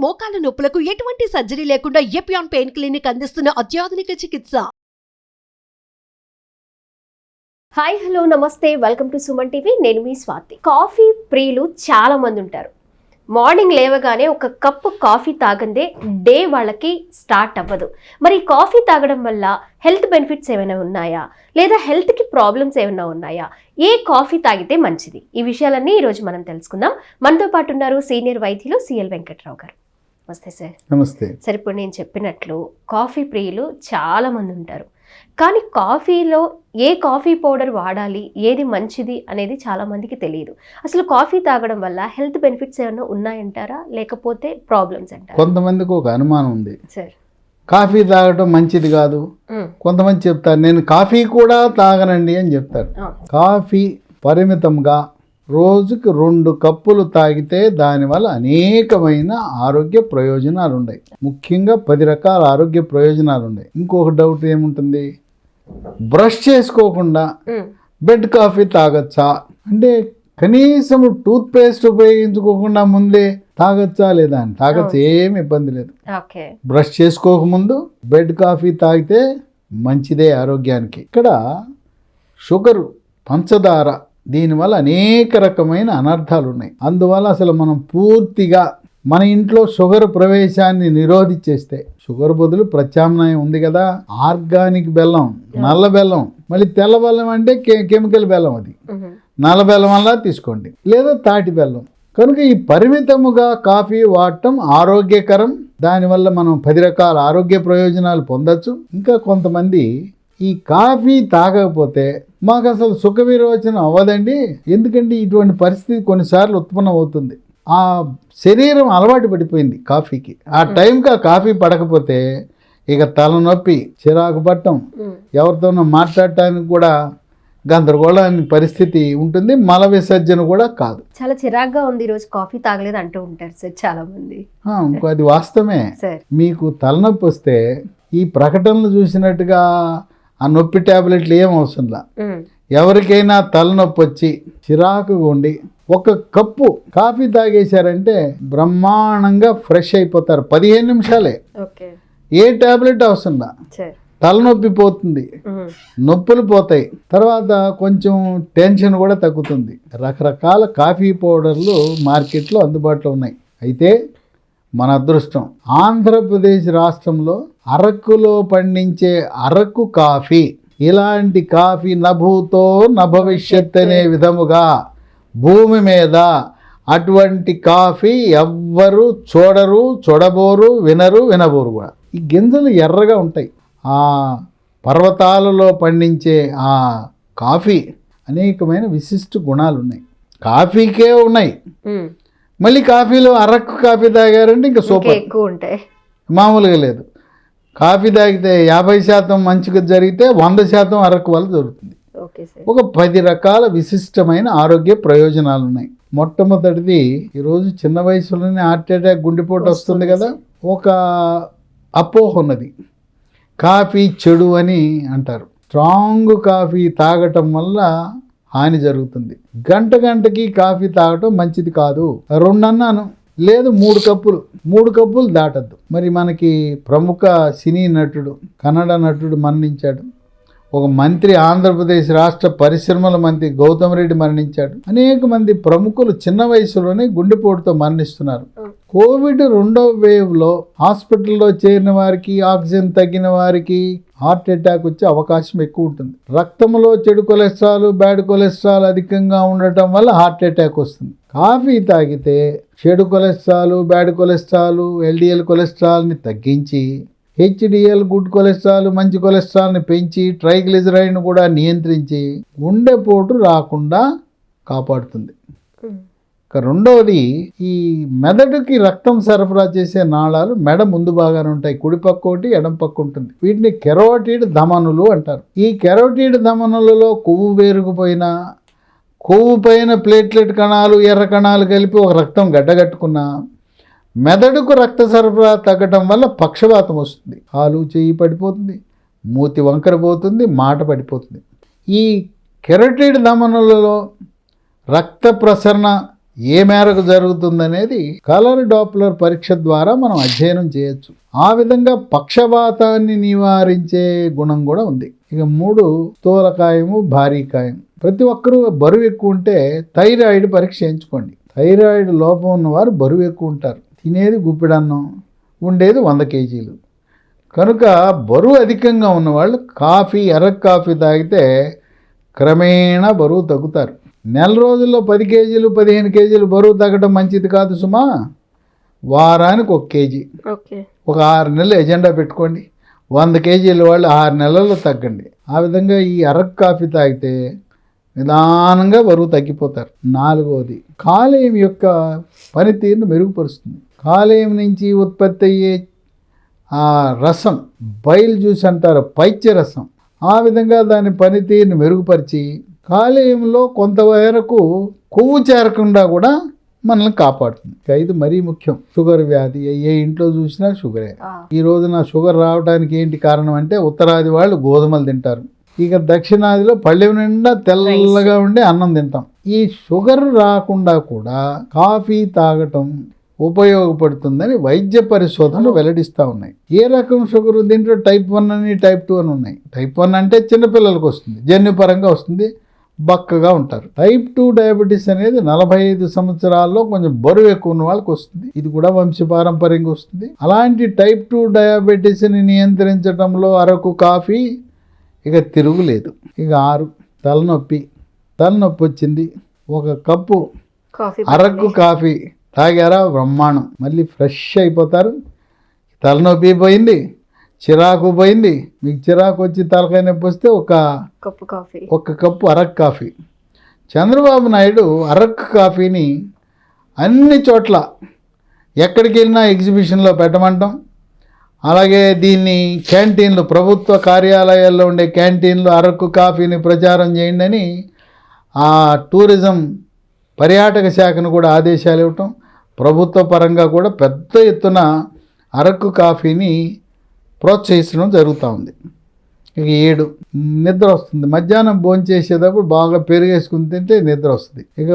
మోకాల నొప్పులకు ఎటువంటి సర్జరీ లేకుండా ఎపియాన్ పెయిన్ క్లినిక్ అందిస్తున్న అత్యాధునిక చికిత్స. హాయ్ హలో నమస్తే, వెల్కమ్ టు సుమన్ టీవీ. నేను మీ స్వాతి. కాఫీ ప్రియులు చాలా మంది ఉంటారు. మార్నింగ్ లేవగానే ఒక కప్పు కాఫీ తాగందే డే వాళ్ళకి స్టార్ట్ అవ్వదు. మరి కాఫీ తాగడం వల్ల హెల్త్ బెనిఫిట్స్ ఏమైనా ఉన్నాయా, లేదా హెల్త్కి ప్రాబ్లమ్స్ ఏమైనా ఉన్నాయా, ఏ కాఫీ తాగితే మంచిది, ఈ విషయాలన్నీ ఈరోజు మనం తెలుసుకుందాం. మనతో పాటు ఉన్నారు సీనియర్ వైద్యులు సిఎల్ వెంకట్రావు గారు. నమస్తే సార్. నమస్తే సార్, ఇప్పుడు నేను చెప్పినట్లు కాఫీ ప్రియులు చాలా మంది ఉంటారు, కానీ కాఫీలో ఏ కాఫీ పౌడర్ వాడాలి, ఏది మంచిది అనేది చాలా మందికి తెలియదు. అసలు కాఫీ తాగడం వల్ల హెల్త్ బెనిఫిట్స్ ఏమైనా ఉన్నాయంటారా, లేకపోతే ప్రాబ్లమ్స్ అంటారా? కొంతమందికి ఒక అనుమానం ఉంది, సార్ కాఫీ తాగడం మంచిది కాదు. కొంతమంది చెప్తారు నేను కాఫీ కూడా తాగనండి అని చెప్తారు. కాఫీ పరిమితంగా రోజుకి 2 కప్పులు తాగితే దానివల్ల అనేకమైన ఆరోగ్య ప్రయోజనాలు ఉన్నాయి. ముఖ్యంగా 10 రకాల ఆరోగ్య ప్రయోజనాలు ఉన్నాయి. ఇంకొక డౌట్ ఏముంటుంది, బ్రష్ చేసుకోకుండా బెడ్ కాఫీ తాగచ్చా అంటే, కనీసం టూత్ పేస్ట్ ఉపయోగించుకోకుండా ముందే తాగచ్చా లేదా అని. తాగచ్చు, ఏమి ఇబ్బంది లేదు. బ్రష్ చేసుకోకముందు బెడ్ కాఫీ తాగితే మంచిదే ఆరోగ్యానికి. ఇక్కడ షుగరు, పంచదార, దీనివల్ల అనేక రకమైన అనర్థాలు ఉన్నాయి. అందువల్ల అసలు మనం పూర్తిగా మన ఇంట్లో షుగర్ ప్రవేశాన్ని నిరోధించేస్తే, షుగర్ బదులు ప్రత్యామ్నాయం ఉంది కదా, ఆర్గానిక్ బెల్లం, నల్ల బెల్లం. మళ్ళీ తెల్ల బెల్లం అంటే కెమికల్ బెల్లం, అది నల్ల బెల్లం వల్ల తీసుకోండి, లేదా తాటి బెల్లం. కనుక ఈ పరిమితముగా కాఫీ వాడటం ఆరోగ్యకరం. దానివల్ల మనం 10 రకాల ఆరోగ్య ప్రయోజనాలు పొందొచ్చు. ఇంకా కొంతమంది ఈ కాఫీ తాగకపోతే మాకు అసలు సుఖ విరోచనం అవ్వదండి. ఎందుకంటే ఇటువంటి పరిస్థితి కొన్నిసార్లు ఉత్పన్నం అవుతుంది. ఆ శరీరం అలవాటు పడిపోయింది కాఫీకి. ఆ టైంకి ఆ కాఫీ పడకపోతే ఇక తలనొప్పి, చిరాకు పట్టడం, ఎవరితోనో మాట్లాడటానికి కూడా గందరగోళాన్ని పరిస్థితి ఉంటుంది. మల విసర్జన కూడా కాదు. చాలా చిరాగ్గా ఉంది ఈరోజు, కాఫీ తాగలేదు అంటూ ఉంటారు సార్ చాలా మంది. ఇంకో అది వాస్తవమే. మీకు తలనొప్పి వస్తే ఈ ప్రకటనలు చూసినట్టుగా ఆ నొప్పి ట్యాబ్లెట్లు ఏం అవసరంలా. ఎవరికైనా తలనొప్పి వచ్చి చిరాకుగా ఉండి 1 కప్పు కాఫీ తాగేశారంటే బ్రహ్మాండంగా ఫ్రెష్ అయిపోతారు. 15 నిమిషాలే. ఏ ట్యాబ్లెట్ అవసరంలా. తలనొప్పి పోతుంది, నొప్పులు పోతాయి, తర్వాత కొంచెం టెన్షన్ కూడా తగ్గుతుంది. రకరకాల కాఫీ పౌడర్లు మార్కెట్లో అందుబాటులో ఉన్నాయి. అయితే మన అదృష్టం, ఆంధ్రప్రదేశ్ రాష్ట్రంలో అరకులో పండించే అరకు కాఫీ, ఇలాంటి కాఫీ నభూతో నభవిష్యత్ అనే విధముగా భూమి మీద అటువంటి కాఫీ ఎవ్వరు చూడరు, చూడబోరు, వినబోరు కూడా. ఈ గింజలు ఎర్రగా ఉంటాయి. ఆ పర్వతాలలో పండించే ఆ కాఫీ అనేకమైన విశిష్ట గుణాలు ఉన్నాయి. కాఫీకే ఉన్నాయి. మళ్ళీ కాఫీలో అరకు కాఫీ తాగారంటే ఇంకా సూపర్, ఎక్కువ ఉంటాయి. మామూలుగా లేదు. కాఫీ తాగితే 50% మంచిగా జరిగితే 100% అరకు వల్ల జరుగుతుంది. ఒక 10 రకాల విశిష్టమైన ఆరోగ్య ప్రయోజనాలు ఉన్నాయి. మొట్టమొదటిది, ఈరోజు చిన్న వయసులోనే హార్ట్ అటాక్, గుండెపోటు వస్తుంది కదా. ఒక అపోహ ఉన్నది, కాఫీ చెడు అని అంటారు. స్ట్రాంగ్ కాఫీ తాగటం వల్ల హాని జరుగుతుంది. గంటకి కాఫీ తాగటం మంచిది కాదు. 2 అన్నాను, లేదు 3 కప్పులు దాటద్దు. మరి మనకి ప్రముఖ సినీ నటుడు, కన్నడ నటుడు మరణించాడు. ఒక మంత్రి, ఆంధ్రప్రదేశ్ రాష్ట్ర పరిశ్రమల మంత్రి గౌతమ్ రెడ్డి మరణించాడు. అనేక మంది ప్రముఖులు చిన్న వయసులోనే గుండెపోటుతో మరణిస్తున్నారు. కోవిడ్ 2వ వేవ్లో హాస్పిటల్లో చేరిన వారికి, ఆక్సిజన్ తగ్గిన వారికి హార్ట్ అటాక్ వచ్చే అవకాశం ఎక్కువ ఉంటుంది. రక్తంలో చెడు కొలెస్ట్రాల్, బ్యాడ్ కొలెస్ట్రాల్ అధికంగా ఉండటం వల్ల హార్ట్ అటాక్ వస్తుంది. కాఫీ తాగితే చెడు కొలెస్ట్రాల్, బ్యాడ్ కొలెస్ట్రాల్, ఎల్డిఎల్ కొలెస్ట్రాల్ని తగ్గించి, హెచ్డిఎల్ గుడ్ కొలెస్ట్రాల్, మంచి కొలెస్ట్రాల్ని పెంచి, ట్రైగ్లిజరైడ్ను కూడా నియంత్రించి గుండెపోటు రాకుండా కాపాడుతుంది. రెండవది, ఈ మెదడుకి రక్తం సరఫరా చేసే నాళాలు మెడ ముందు భాగానే ఉంటాయి. కుడి పక్క ఒకటి, ఎడం పక్క ఉంటుంది. వీటిని కెరోటిడ్ ధమనులు అంటారు. ఈ కెరోటిడ్ ధమనులలో కొవ్వు పేరుకుపోయినా, కొవ్వు పైన ప్లేట్లెట్ కణాలు, ఎర్ర కణాలు కలిపి ఒక రక్తం గడ్డగట్టుకున్నా, మెదడుకు రక్త సరఫరా తగ్గటం వల్ల పక్షవాతం వస్తుంది. కాలు చెయ్యి పడిపోతుంది, మూతి వంకర పోతుంది, మాట పడిపోతుంది. ఈ కెరోటిడ్ ధమనులలో రక్త ప్రసరణ ఏ మేరకు జరుగుతుందనేది కలర్ డాప్లర్ పరీక్ష ద్వారా మనం అధ్యయనం చేయొచ్చు. ఆ విధంగా పక్షవాతాన్ని నివారించే గుణం కూడా ఉంది. ఇక 3 స్థూలకాయము, భారీకాయం. ప్రతి ఒక్కరూ బరువు ఎక్కువ ఉంటే థైరాయిడ్ పరీక్ష చేయించుకోండి. థైరాయిడ్ లోపం ఉన్నవారు బరువు ఎక్కువ ఉంటారు. తినేది గుప్పిడన్నం, ఉండేది 100 కేజీలు. కనుక బరువు అధికంగా ఉన్నవాళ్ళు ఎర్ర కాఫీ తాగితే క్రమేణా బరువు తగ్గుతారు. నెల రోజుల్లో 10 కేజీలు 15 కేజీలు బరువు తగ్గడం మంచిది కాదు సుమా. వారానికి 1 కేజీ, ఒక 6 నెలలు ఎజెండా పెట్టుకోండి. 100 కేజీల వాళ్ళు 6 నెలల్లో తగ్గండి. ఆ విధంగా ఈ అరక్ కాఫీ తాగితే నిదానంగా బరువు తగ్గిపోతారు. 4వది కాలేయం యొక్క పనితీరును మెరుగుపరుస్తుంది. కాలేయం నుంచి ఉత్పత్తి అయ్యే ఆ రసం, బైల్ జ్యూస్ అంటారు, పైత్య రసం, ఆ విధంగా దాని పనితీరుని మెరుగుపరిచి కాలేయంలో కొంతవరకు కొవ్వు చేరకుండా కూడా మనల్ని కాపాడుతుంది. ఇది మరీ ముఖ్యం. షుగర్ వ్యాధి ఏ ఇంట్లో చూసినా షుగరే. ఈ రోజున షుగర్ రావడానికి ఏంటి కారణం అంటే ఉత్తరాది వాళ్ళు గోధుమలు తింటారు, ఇక దక్షిణాదిలో పళ్ళెం నిండా తెల్లగా ఉండే అన్నం తింటాం. ఈ షుగర్ రాకుండా కూడా కాఫీ తాగటం ఉపయోగపడుతుందని వైద్య పరిశోధనలు వెల్లడిస్తూ ఉన్నాయి. ఏ రకం షుగర్ దీంట్లో టైప్ 1 అని టైప్ 2 అని ఉన్నాయి. టైప్ 1 అంటే చిన్నపిల్లలకు వస్తుంది, జన్యుపరంగా వస్తుంది, బక్కగా ఉంటారు. టైప్ 2 డయాబెటీస్ అనేది 45 సంవత్సరాల్లో కొంచెం బరువు ఎక్కువ ఉన్న వాళ్ళకి వస్తుంది. ఇది కూడా వంశపారంపర్యంగా వస్తుంది. అలాంటి టైప్ 2 డయాబెటీస్ని నియంత్రించడంలో అరకు కాఫీ ఇక తిరుగులేదు. ఇక 6 తలనొప్పి వచ్చింది, 1 కప్పు అరకు కాఫీ తాగారా బ్రహ్మాండం, మళ్ళీ ఫ్రెష్ అయిపోతారు. తలనొప్పి పోయింది, చిరాకు పోయింది. మీకు చిరాకు వచ్చి తలకాయ నొప్పి వస్తే ఒక కప్పు అరక్ కాఫీ. చంద్రబాబు నాయుడు అరక్ కాఫీని అన్ని చోట్ల ఎక్కడికి వెళ్ళినా ఎగ్జిబిషన్లో పెట్టమంటాం. అలాగే దీన్ని క్యాంటీన్లు, ప్రభుత్వ కార్యాలయాల్లో ఉండే క్యాంటీన్లు అరకు కాఫీని ప్రచారం చేయండి అని ఆ టూరిజం పర్యాటక శాఖను కూడా ఆదేశాలు ఇవ్వటం, ప్రభుత్వ పరంగా కూడా పెద్ద ఎత్తున అరకు కాఫీని ప్రోత్సహించడం జరుగుతూ ఉంది. ఇక 7 నిద్ర వస్తుంది. మధ్యాహ్నం భోంచేసేటప్పుడు బాగా పెరిగేసుకుని తింటే నిద్ర వస్తుంది. ఇక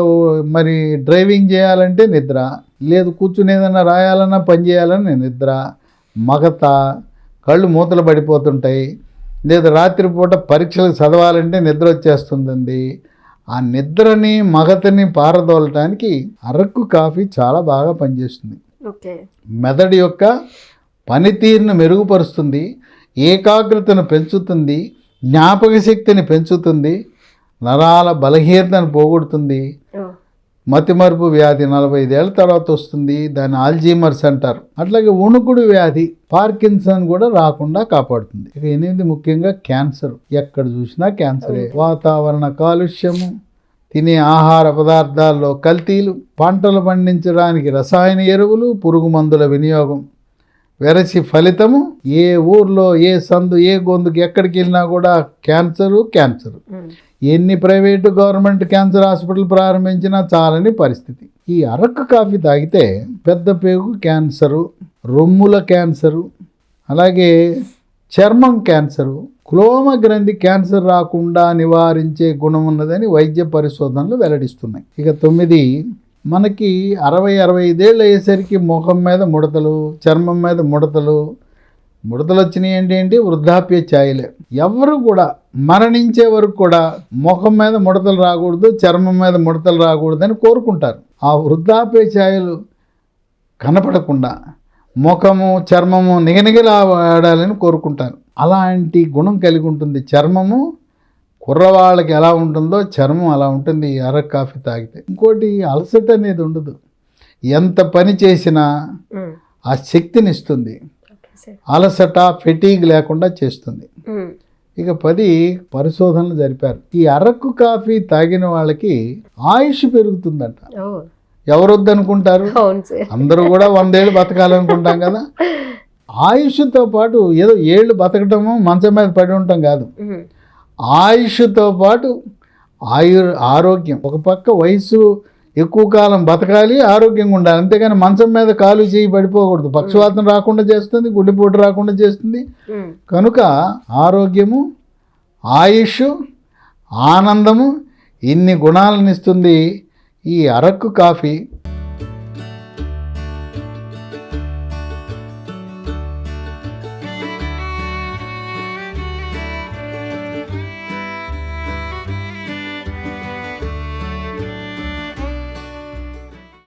మరి డ్రైవింగ్ చేయాలంటే నిద్ర లేదు, కూర్చుని ఏదైనా రాయాలన్నా పని చేయాలన్నా నిద్ర, మగత, కళ్ళు మూతలు పడిపోతుంటాయి. లేదా రాత్రిపూట పరీక్షలకు చదవాలంటే నిద్ర వచ్చేస్తుందండి. ఆ నిద్రని మగతని పారదోలటానికి అరకు కాఫీ చాలా బాగా పనిచేస్తుంది. మెదడు యొక్క పనితీరును మెరుగుపరుస్తుంది, ఏకాగ్రతను పెంచుతుంది, జ్ఞాపక శక్తిని పెంచుతుంది, నరాల బలహీనతను పోగొడుతుంది. మతిమరుపు వ్యాధి 45 ఏళ్ళ తర్వాత వస్తుంది, దాన్ని ఆల్జీమర్స్ అంటారు. అట్లాగే ఉణుకుడు వ్యాధి, పార్కిన్సన్ కూడా రాకుండా కాపాడుతుంది. ఇక 8 ముఖ్యంగా క్యాన్సర్. ఎక్కడ చూసినా క్యాన్సరే. వాతావరణ కాలుష్యము, తినే ఆహార పదార్థాల్లో కల్తీలు, పంటలు పండించడానికి రసాయన ఎరువులు, పురుగు మందుల వినియోగం, వెరసి ఫలితము ఏ ఊర్లో, ఏ సందు, ఏ గొంతుకు ఎక్కడికి వెళ్ళినా కూడా క్యాన్సరు. ఎన్ని ప్రైవేటు గవర్నమెంట్ క్యాన్సర్ హాస్పిటల్ ప్రారంభించినా చాలని పరిస్థితి. ఈ అరకు కాఫీ తాగితే పెద్ద పేగు క్యాన్సరు, రొమ్ముల క్యాన్సరు, అలాగే చర్మం క్యాన్సరు, క్లోమ గ్రంథి క్యాన్సర్ రాకుండా నివారించే గుణం ఉన్నదని వైద్య పరిశోధనలు వెల్లడిస్తున్నాయి. ఇక 9 మనకి 60-65 ఏళ్ళు అయ్యేసరికి ముఖం మీద ముడతలు, చర్మం మీద ముడతలు వచ్చినాయి. ఏంటి వృద్ధాప్య ఛాయలే. ఎవరు కూడా మరణించే వరకు కూడా ముఖం మీద ముడతలు రాకూడదు, చర్మం మీద ముడతలు రాకూడదని కోరుకుంటారు. ఆ వృద్ధాప్య ఛాయలు కనపడకుండా ముఖము, చర్మము నిగనిగలా వాడాలని కోరుకుంటారు. అలాంటి గుణం కలిగి ఉంటుంది చర్మము. కుర్రవాళ్ళకి ఎలా ఉంటుందో చర్మం అలా ఉంటుంది ఈ అరకు కాఫీ తాగితే. ఇంకోటి అలసట అనేది ఉండదు. ఎంత పని చేసినా ఆ శక్తిని ఇస్తుంది. అలసట, ఫెటీగ్ లేకుండా చేస్తుంది. ఇక 10 పరిశోధనలు జరిపారు. ఈ అరకు కాఫీ తాగిన వాళ్ళకి ఆయుష్ పెరుగుతుందంట. ఎవరొద్దనుకుంటారు? అందరూ కూడా 100 ఏళ్ళు బతకాలనుకుంటాం కదా. ఆయుష్తో పాటు ఏదో ఏళ్ళు బతకటము, మంచం మీద పడి ఉంటాం కాదు. ఆయుష్తో పాటు ఆరోగ్యం. ఒక పక్క వయసు ఎక్కువ కాలం బతకాలి, ఆరోగ్యంగా ఉండాలి. అంతేగాని మంచం మీద కాలు చేయి పడిపోకూడదు. పక్షవాతం రాకుండా చేస్తుంది, గుండెపోటు రాకుండా చేస్తుంది. కనుక ఆరోగ్యము, ఆయుష్, ఆనందము, ఇన్ని గుణాలను ఇస్తుంది ఈ అరకు కాఫీ